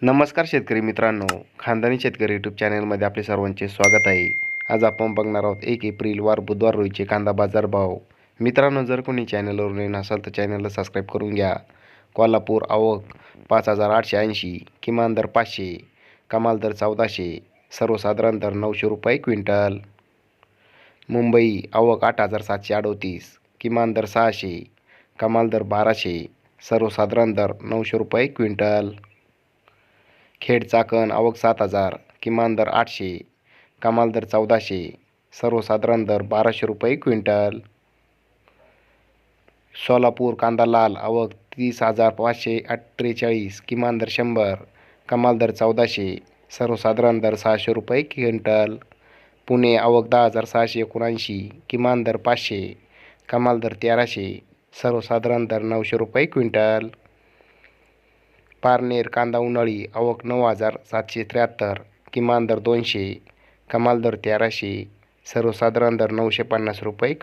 नमस्कार शेतकरी मित्रांनो, खानदानी शेतकरी यूट्यूब चॅनलमध्ये आपले सर्वांचे स्वागत आहे. आज आपण बघणार आहोत 1 एप्रिल वार बुधवार रोजीचे कांदा बाजार भाव. मित्रांनो, जर कोणी चॅनलवर नवीन असाल तर चॅनलला सबस्क्राईब करून घ्या. कोल्हापूर आवक 5,880, किमान दर 500, कमाल दर 1400, सर्वसाधारण दर 900 रुपये क्विंटल. मुंबई आवक 8,738, किमान दर 600, कमाल दर 1200, सर्वसाधारण दर 900 रुपये क्विंटल. खेड चाकण आवक 7,000, किमान दर 800, कमाल दर 1400, सर्वसाधारण दर 1200 रुपये क्विंटल. सोलापूर कांदा लाल आवक 30,543, किमान दर 100, कमाल दर 1400, सर्वसाधारण दर 600 रुपये क्विंटल. पुणे आवक 10,679, किमान दर 500, कमाल दर 1300, सर्वसाधारण दर 900 रुपये क्विंटल. पारनेर कांदा उन्हाळी आवक 9,773, किमान दर 200, कमाल दर 1300, सर्वसाधारण दर 950 रुपये क्विंटल.